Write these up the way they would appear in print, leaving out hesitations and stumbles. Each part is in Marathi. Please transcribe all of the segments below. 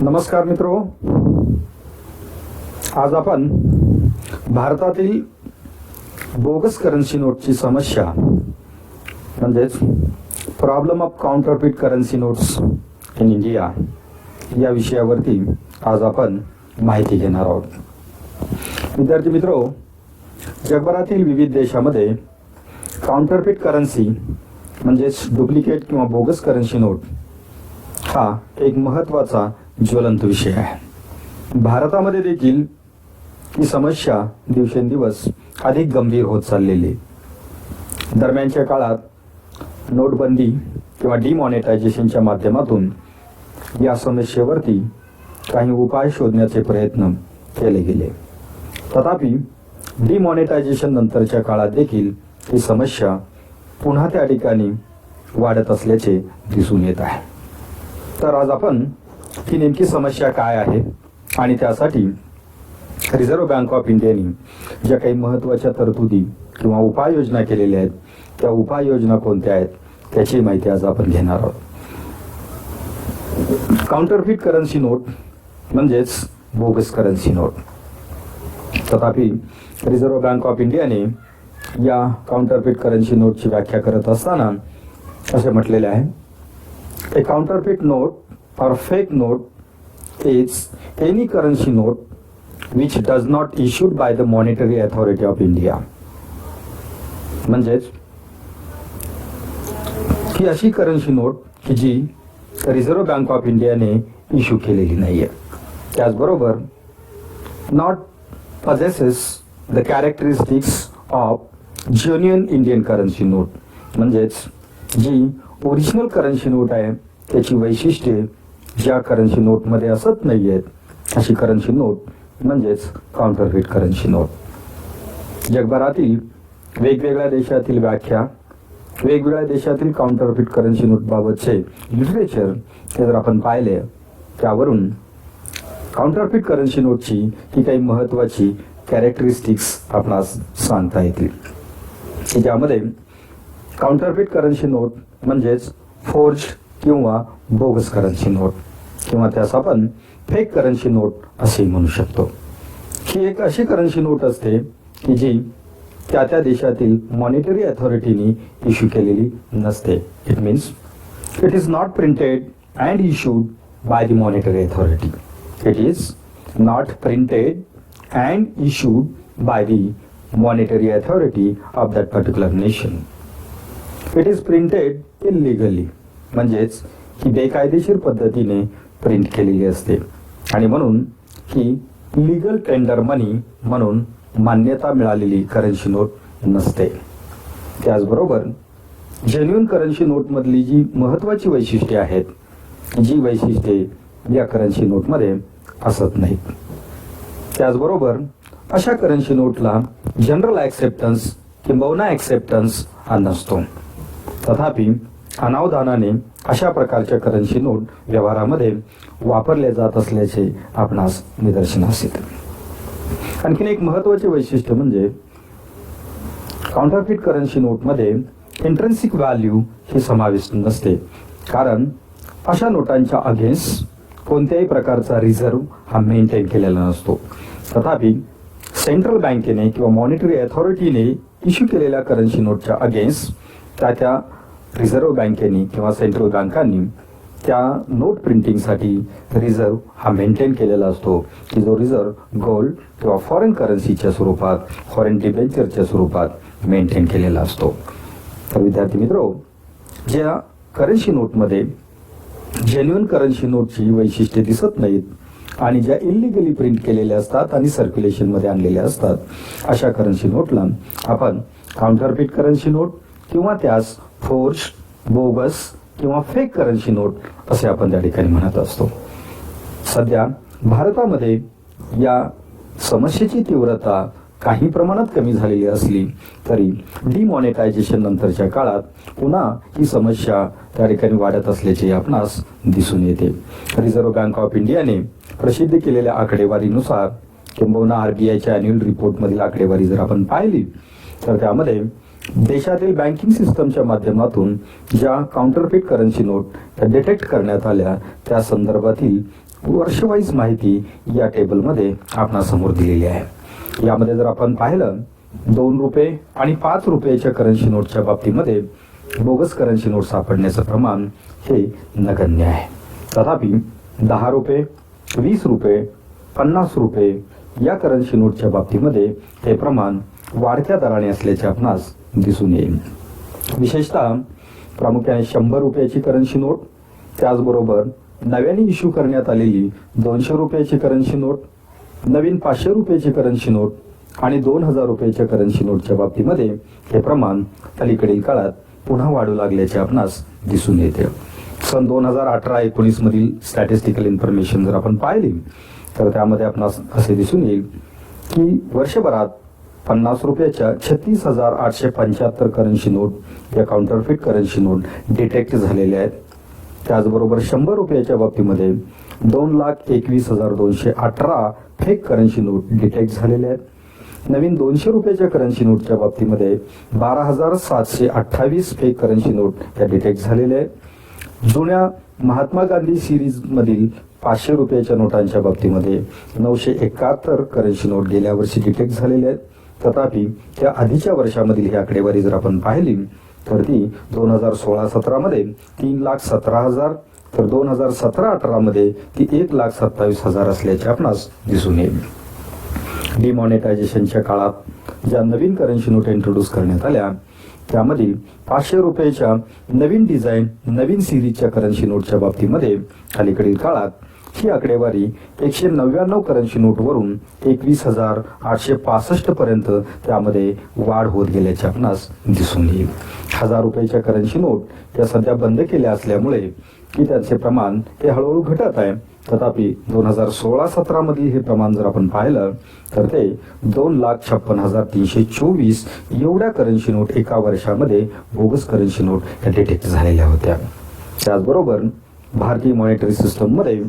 नमस्कार मित्रो, आज आपण भारतातील बोगस करन्सी नोटची समस्या म्हणजेच problem of counterfeit currency notes in India या विषयावरती आज आपण माहिती घेणार आहोत। विद्यार्थी मित्रो, जगभरातील विविध देशामध्ये काउंटरफिट करन्सी म्हणजेच डुप्लिकेट किंवा बोगस करन्सी नोट हा एक महत्त्वाचा ज्वलंत विषय आहे। भारतामध्ये देखील ही समस्या दिवसेंदिवस अधिक गंभीर होत चाललेली आहे। दरम्यानच्या काळात नोटबंदी किंवा डिमॉनिटायझेशनच्या माध्यमातून या समस्येवरती काही उपाय शोधण्याचे प्रयत्न केले गेले, तथापि डिमॉनिटायझेशन नंतरच्या काळात देखील ही समस्या पुन्हा त्या ठिकाणी वाढत असल्याचे दिसून येत आहे। तर आज आपण ही नेमकी समस्या काय आहे आणि त्यासाठी रिझर्व्ह बँक ऑफ इंडियाने ज्या काही महत्त्वाच्या तरतुदी किंवा उपाययोजना केलेल्या आहेत त्या उपाययोजना कोणत्या आहेत त्याची माहिती आज आपण घेणार आहोत। काउंटरफिट करन्सी नोट म्हणजेच बोगस करन्सी नोट। तथापि रिझर्व्ह बँक ऑफ इंडियाने या काउंटरफिट करन्सी नोटची व्याख्या करत असताना असे म्हटलेले आहे, a counterfeit note or fake note is any currency note which does not issued by the monetary authority of India। म्हणजेच ही अशी करन्सी नोट की जी रिझर्व्ह बँक ऑफ इंडियाने इश्यू केलेली नाहीये, त्याचबरोबर not possesses the characteristics of genuine Indian currency note, म्हणजेच जी ओरिजिनल करन्सी नोट आहे त्याची वैशिष्ट्ये ज्या करन्सी नोटमध्ये असत नाही आहेत अशी करन्सी नोट म्हणजेच काउंटरफिट करन्सी नोट। जगभरातील वेगवेगळ्या देशातील व्याख्या, वेगवेगळ्या देशातील काउंटरफिट करन्सी नोट बाबतचे लिटरेचर हे जर आपण पाहिले त्यावरून काउंटरफिट करन्सी नोटची ही काही महत्त्वाची कॅरेक्टरिस्टिक्स आपणास सांगता येतील की ज्यामध्ये काउंटरफिट करन्सी नोट म्हणजेच फोर्ज्ड किंवा बोगस करन्सी नोट किंवा त्यास आपण फेक करन्सी नोट असे म्हणू शकतो। ही एक अशी करन्सी नोट असते की जी त्या त्या देशातील मॉनिटरी अथॉरिटीने इश्यू केलेली नसते। It means it is not printed and issued by the monetary authority. It is not printed and issued by the monetary authority of that particular nation. It is printed illegally, म्हणजेच ही बेकायदेशीर पद्धतीने प्रिंट केलेली असते आणि म्हणून ही लीगल टेंडर मनी म्हणून मान्यता मिळालेली करन्सी नोट नसते। त्याचबरोबर जेन्युइन करन्सी नोटमधली जी महत्त्वाची वैशिष्ट्ये आहेत जी वैशिष्ट्ये या करन्सी नोटमध्ये असत नाहीत। त्याचबरोबर अशा करन्सी नोटला जनरल ॲक्सेप्टन्स किंबहुना ॲक्सेप्टन्स हा नसतो। तथापि अनावधानाने अशा प्रकारच्या करन्सी नोट व्यवहारामध्ये वापरले जात असल्याचे आपणास निदर्शनास येते। आणखीन एक महत्त्वाचे वैशिष्ट्य म्हणजे काउंटरफिट करन्सी नोटमध्ये इंट्रिन्सिक व्हॅल्यू ही समाविष्ट नसते, कारण अशा नोटांच्या अगेन्स्ट कोणत्याही प्रकारचा रिझर्व्ह हा मेंटेन केलेला नसतो। तथापि सेंट्रल बँकेने किंवा मॉनिटरी अथॉरिटीने इश्यू केलेल्या करन्सी नोटच्या अगेन्स्ट त्या रिझर्व्ह बँकेने किंवा सेंट्रल बँकांनी त्या नोट प्रिंटिंगसाठी रिझर्व्ह हा मेंटेन केलेला असतो की जो रिझर्व्ह गोल्ड किंवा फॉरेन करन्सीच्या स्वरूपात, फॉरेन डिबेंचरच्या स्वरूपात मेंटेन केलेला असतो। तर विद्यार्थी मित्रो, ज्या करन्सी नोटमध्ये जेन्युइन करन्सी नोटची वैशिष्ट्ये दिसत नाहीत आणि ज्या इलिगली प्रिंट केलेल्या असतात आणि सर्क्युलेशनमध्ये आणलेल्या असतात अशा करन्सी नोटला आपण काउंटरफिट करन्सी नोट किंवा त्यास फोर्ज, बोगस किंवा फेक करन्सी नोट असे आपण त्या ठिकाणी म्हणत असतो। सध्या भारतामध्ये या समस्येची तीव्रता काही प्रमाणात कमी झालेली असली तरी डिमॉनिटायझेशन नंतरच्या काळात पुन्हा ही समस्या त्या ठिकाणी वाढत असल्याचे आपणास दिसून येते। रिझर्व्ह बँक ऑफ इंडियाने प्रसिद्ध केलेल्या आकडेवारीनुसार किंबहुना RBIच्या अॅन्युअल रिपोर्टमधील आकडेवारी जर आपण पाहिली तर त्यामध्ये देशातील बँकिंग सिस्टमच्या माध्यमातून ज्या काउंटरफिट करन्सी नोट डिटेक्ट करण्यात आल्या त्या संदर्भातील वर्षवाईज माहिती या टेबलमध्ये आपणासमोर दिलेली आहे. यामध्ये जर आपण पाहिलं 2 रुपये आणि 5 रुपयाच्या करन्सी नोटच्या बाबतीमध्ये बोगस करन्सी नोट सापडण्याचं प्रमाण हे नगण्य आहे. तथापि 10 रुपये, 20 रुपये, 50 रुपये या करन्सी नोटच्या बाबतीमध्ये हे प्रमाण वाढत्या दराने असल्याचे आपणास दिसून येईल. विशेषतः प्रामुख्याने 100 रुपयाची करन्सी नोट, त्याचबरोबर नव्याने इश्यू करण्यात आलेली 200 रुपयाची करन्सी नोट, नवीन 500 रुपयाची करन्सी नोट आणि 2000 रुपयाच्या करन्सी नोटच्या बाबतीमध्ये हे प्रमाण अलीकडील काळात पुन्हा वाढू लागल्याचे आपणास दिसून येते. सन 2018-19 मधील स्टॅटिस्टिकल इन्फॉर्मेशन जर आपण पाहिली तर त्यामध्ये आपणास असे दिसून येईल की वर्षभरात 50 रुपयाच्या 36,875 करन्सी नोट या काउंटरफिट करन्सी नोट डिटेक्ट झालेल्या आहेत. त्याचबरोबर 100 रुपयाच्या बाबतीमध्ये 2,21,218 फेक करन्सी नोट डिटेक्ट झालेल्या आहेत. नवीन 200 रुपयाच्या करन्सी नोटच्या बाबतीमध्ये 12,728 फेक करन्सी नोट या डिटेक्ट झालेल्या आहेत. जुन्या महात्मा गांधी सिरीज मधील 500 रुपयाच्या नोटांच्या बाबतीमध्ये 971 करन्सी नोट गेल्या वर्षी डिटेक्ट झालेल्या आहेत. तथापि त्या आधीच्या वर्षामधील ही आकडेवारी जर आपण पाहिली तर ती 2016-17 मध्ये 3,17,000 तर 2017-18 मध्ये ती 1,27,000 असल्याचे आपणास दिसून येईल. डिमॉनिटायझेशनच्या काळात ज्या नवीन करन्सी नोट इंट्रोड्यूस करण्यात आल्या त्यामध्ये 500 रुपयाच्या नवीन डिझाईन नवीन सिरीजच्या करन्सी नोटच्या बाबतीमध्ये अलीकडील काळात ही आकडेवारी 199 करन्सी नोटवरून 21,865 पर्यंत त्यामध्ये वाढ होत गेल्याचे आपणास दिसून येईल. 1000 रुपयाच्या करन्सी नोट या सध्या बंद केल्या असल्यामुळे की त्याचे प्रमाण हे हळूहळू घटत आहे. तथापि 2016-17 मधील हे प्रमाण जर आपण पाहिलं तर ते 2,56,324 एवढ्या करन्सी नोट एका वर्षामध्ये बोगस करन्सी नोट या डिटेक्ट झालेल्या होत्या. त्याचबरोबर भारतीय मॉनिटरी सिस्टममध्ये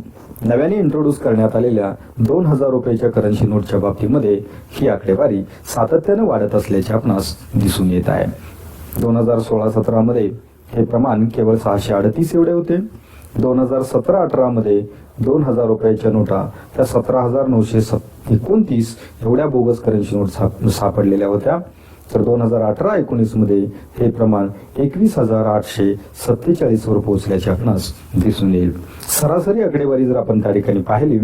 नव्याने इंट्रोड्यूस करण्यात आलेल्या 2,000 रुपयाच्या करन्सी नोटच्या बाबतीमध्ये ही आकडेवारी सातत्याने वाढत असल्याचे आपणास दिसून येत आहे. 2016-17 मध्ये हे प्रमाण केवळ 638 एवढे होते. 2017-18 मध्ये 2,000 रुपयाच्या नोटा त्या 17,929 एवढ्या बोगस करन्सी नोट सापडलेल्या होत्या. तर 2018-19 मध्ये हे प्रमाण 21,847 वर पोहोचल्याचे आपणास दिसून येईल. सरासरी आकडेवारी जर आपण त्या ठिकाणी पाहिली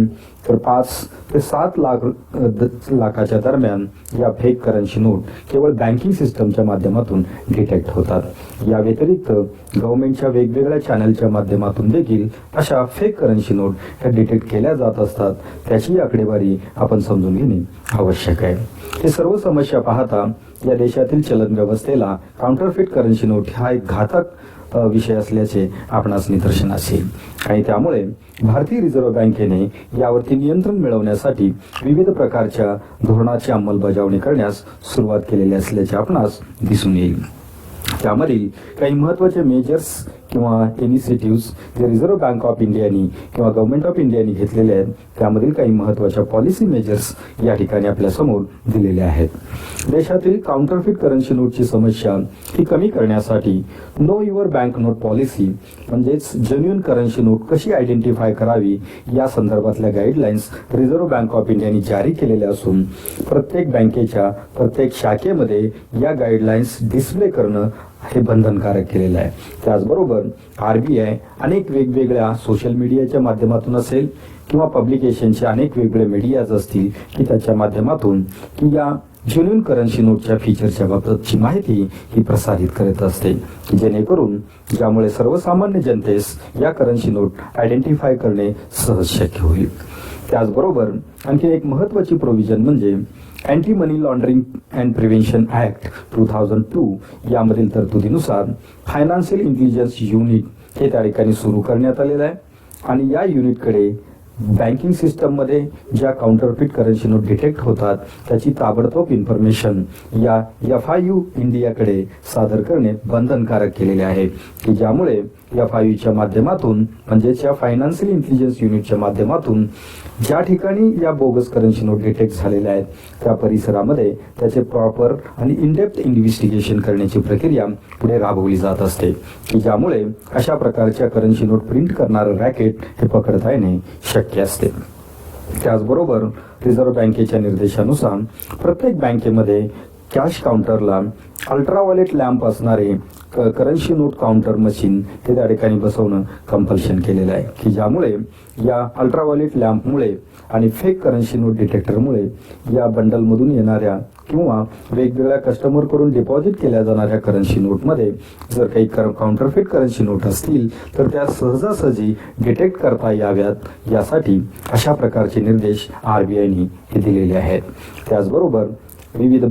तर 5 ते 7 लाखाच्या दरम्यान या फेक करन्सी नोट केवळ बँकिंग सिस्टमच्या माध्यमातून डिटेक्ट होतात. या व्यतिरिक्त गव्हर्नमेंटच्या वेगवेगळ्या चॅनलच्या माध्यमातून देखील अशा फेक करन्सी नोट ह्या डिटेक्ट केल्या जात असतात. त्याची आकडेवारी आपण समजून घेणे आवश्यक आहे. हे सर्व समस्या पाहता या देशातील चलन व्यवस्थेला काउंटरफिट करन्सी नोट हा एक घातक विषय असल्याचे आपणास निदर्शनास येईल आणि त्यामुळे भारतीय रिझर्व्ह बँकेने यावरती नियंत्रण मिळवण्यासाठी विविध प्रकारच्या धोरणाची अंमलबजावणी करण्यास सुरुवात केलेली असल्याचे आपणास दिसून येईल. त्यामधील काही महत्त्वाचे मेजर्स किंवा इनिशिएटिव्स जे रिझर्व्ह बँक ऑफ इंडियानी किंवा गव्हर्नमेंट ऑफ इंडियानी घेतलेले आहेत त्यामधील काही महत्त्वाच्या पॉलिसी मेजर्स या ठिकाणी आपल्यासमोर दिलेले आहेत. देशातील काउंटरफिट करन्सी नोटची समस्या ही कमी करण्यासाठी know your bank note policy म्हणजेच जेन्युइन करन्सी नोट कशी आयडेंटिफाय करावी या संदर्भातल्या गाईडलाईन्स रिझर्व्ह बँक ऑफ इंडियानी जारी केलेल्या असून प्रत्येक बँकेच्या प्रत्येक शाखेमध्ये या गाईडलाईन्स डिस्प्ले करणं हे बंधनकारक केलेलं आहे. त्याचबरोबर RBI अनेक वेगवेगळ्या सोशल मीडियाच्या माध्यमातून असेल किंवा पब्लिकेशनचे अनेक वेगवेगळे मीडियाज असतील की त्याच्या माध्यमातून की या जेन्युइन करन्सी नोटच्या फीचरच्या बाबतची माहिती ही प्रसारित करत असते की जेणेकरून ज्यामुळे सर्वसामान्य जनतेस या करन्सी नोट आयडेंटिफाय करणे सहज शक्य होईल. त्याचबरोबर आणखी एक महत्त्वाची प्रोव्हिजन म्हणजे anti money laundering and prevention act 2002 यामधील तरतुदीनुसार फायनान्शियल इंटेलिजन्स युनिट हे त्या ठिकाणी सुरू करण्यात आलेलं आहे आणि या युनिटकडे बँकिंग सिस्टममध्ये ज्या काउंटरफिट करन्सी नोट डिटेक्ट होतात त्याची ताबडतोब इन्फॉर्मेशन या FIU इंडियाकडे सादर करणे बंधनकारक केलेले आहे की ज्यामुळे FIU माध्यमातून म्हणजेच या फायनान्शियल इंटेलिजन्स युनिटच्या माध्यमातून ज्या ठिकाणी या बोगस करन्सी नोट डिटेक्ट झालेल्या आहेत त्या परिसरामध्ये त्याचे प्रॉपर आणि इनडेप्थ इन्व्हेस्टिगेशन करण्याची प्रक्रिया पुढे राबवली जात असते की ज्यामुळे अशा प्रकारच्या करन्सी नोट प्रिंट करणारं रॅकेट हे पकडता येणे शक्य असते. त्याचबरोबर रिझर्व्ह बँकेच्या निर्देशानुसार प्रत्येक बँकेमध्ये कॅश काउंटरला अल्ट्राव्हायोलेट लॅम्प असणारे करन्सी नोट काउंटर मशीन हे त्या ठिकाणी बसवणं कंपल्शन केलेलं आहे की ज्यामुळे या अल्ट्राव्हायोलेट लॅम्पमुळे आणि फेक करन्सी नोट डिटेक्टरमुळे या बंडलमधून येणाऱ्या किंवा वेगवेगळ्या कस्टमरकडून डिपॉझिट केल्या जाणाऱ्या करन्सी नोटमध्ये जर काही काउंटरफेट करन्सी नोट असतील तर त्या सहजासहजी डिटेक्ट करता याव्यात यासाठी अशा प्रकारचे निर्देश RBIने हे दिलेले आहेत. त्याचबरोबर विविध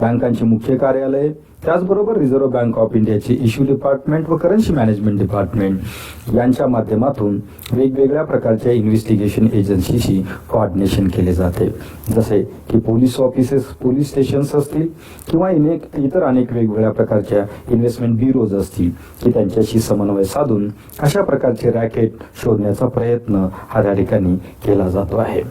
बँकांची मुख्य कार्यालय त्याचबरोबर रिझर्व्ह बँक ऑफ इंडियाचे इश्यू डिपार्टमेंट व करन्सी मॅनेजमेंट डिपार्टमेंट यांच्या माध्यमातून वेगवेगळ्या प्रकारच्या इन्व्हेस्टिगेशन एजन्सीशी कोऑर्डिनेशन केले जाते. जसे की पोलीस स्टेशन्स असतील किंवा इतर अनेक वेगवेगळ्या प्रकारच्या इन्व्हेस्टमेंट ब्युरोज असतील की त्यांच्याशी समन्वय साधून अशा प्रकारचे रॅकेट शोधण्याचा प्रयत्न हा त्या ठिकाणी केला जातो आहे.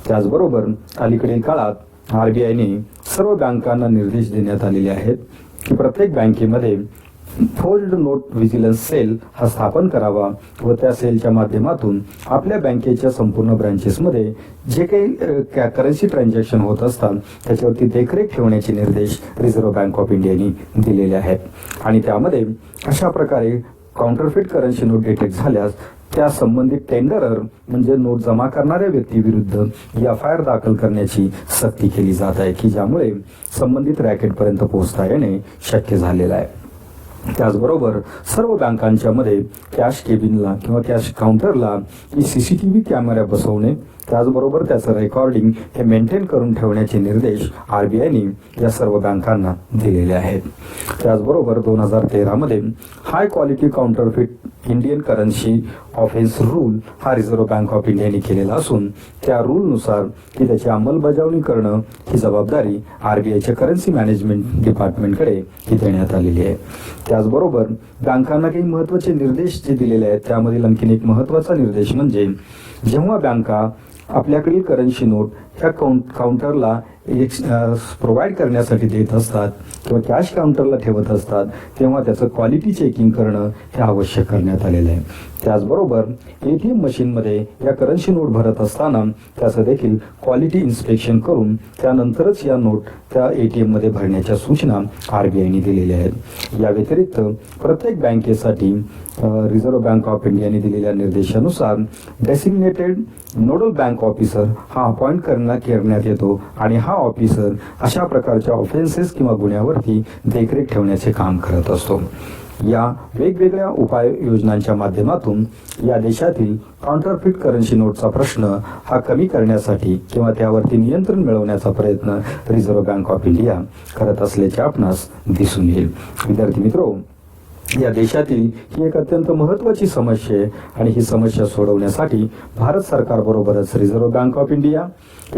त्याचबरोबर अलीकडील काळात RBIने सर्व बँकांना निर्देश देण्यात आलेले आहेत की प्रत्येक बँकेमध्ये फोल्ड नोट व्हिजिलन्स सेल हा स्थापन करावा व त्या सेलच्या माध्यमातून आपल्या बँकेच्या संपूर्ण ब्रांचेसमध्ये जे काही करन्सी ट्रान्झॅक्शन होत असतात त्याच्यावरती देखरेख ठेवण्याचे निर्देश रिझर्व्ह बँक ऑफ इंडियाने दिलेले आहेत. आणि त्यामध्ये अशा प्रकारे काउंटरफेट करन्सी नोट डिटेक्ट झाल्यास त्या संबंधित टेंडरर म्हणजे नोट जमा करणाऱ्या व्यक्तीविरुद्ध FIR दाखल करण्याची सक्ती केली जात आहे की ज्यामुळे संबंधित रॅकेटपर्यंत पोहोचता येणे शक्य झालेलं आहे. त्याचबरोबर सर्व बँकांच्या मध्ये कॅश केबिनला किंवा कॅश काउंटरला CCTV कॅमेरा बसवणे त्याचबरोबर त्याचं रेकॉर्डिंग हे मेंटेन करून ठेवण्याचे निर्देश RBIने या सर्व बँकांना दिलेले आहेत. त्याचबरोबर 2013 मध्ये high quality counterfeit Indian currency offence rule हा रिझर्व्ह बँक ऑफ इंडियाने केलेला असून त्या रूलनुसार की त्याची अंमलबजावणी करणं ही जबाबदारी RBIच्या करन्सी मॅनेजमेंट डिपार्टमेंटकडे ही देण्यात आलेली आहे. त्याचबरोबर बँकांना काही महत्त्वाचे निर्देश जे दिलेले आहेत त्यामधील आणखीन एक महत्त्वाचा निर्देश म्हणजे जेव्हा बँका आपल्याकडील करन्सी नोट ह्या काउंटरला प्रोव्हाइड करण्यासाठी देत असतात किंवा कॅश काउंटरला ठेवत असतात तेव्हा त्याचं क्वालिटी चेकिंग करणं हे आवश्यक करण्यात आलेलं आहे. त्याचबरोबर ATM मशीनमध्ये या करन्सी नोट भरत असताना त्याचं देखील क्वालिटी इन्स्पेक्शन करून त्यानंतरच या नोट त्या ATM मध्ये भरण्याच्या सूचना RBIने दिलेल्या आहेत. या व्यतिरिक्त प्रत्येक बँकेसाठी रिझर्व्ह बँक ऑफ इंडियाने दिलेल्या निर्देशानुसार डेसिग्नेटेड नोडल बँक ऑफिसर हा अपॉइंट करण्यात येतो आणि हा ऑफिसर अशा प्रकारच्या ऑफेन्सेस किंवा गुन्ह्यावरती देखरेख ठेवण्याचे काम करत असतो. या वेगवेगळ्या उपाययोजनांच्या माध्यमातून या देशातील काउंटरफेट करन्सी नोटचा प्रश्न हा कमी करण्यासाठी किंवा त्यावरती नियंत्रण मिळवण्याचा प्रयत्न रिझर्व्ह बँक ऑफ इंडिया करत असल्याचे आपणास दिसून येईल. विद्यार्थी मित्रो, या देशातील ही एक अत्यंत महत्त्वाची समस्या आहे आणि ही समस्या सोडवण्यासाठी भारत सरकारबरोबरच रिझर्व्ह बँक ऑफ इंडिया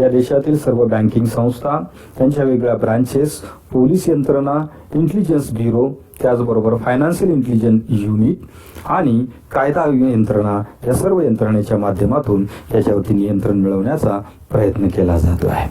या देशातील सर्व बँकिंग संस्था त्यांच्या वेगळ्या ब्रांचेस पोलीस यंत्रणा इंटेलिजन्स ब्युरो त्याचबरोबर फायनान्शियल इंटेलिजन्स युनिट आणि कायदा यंत्रणा या सर्व यंत्रणेच्या माध्यमातून याच्यावरती नियंत्रण मिळवण्याचा प्रयत्न केला जातो आहे.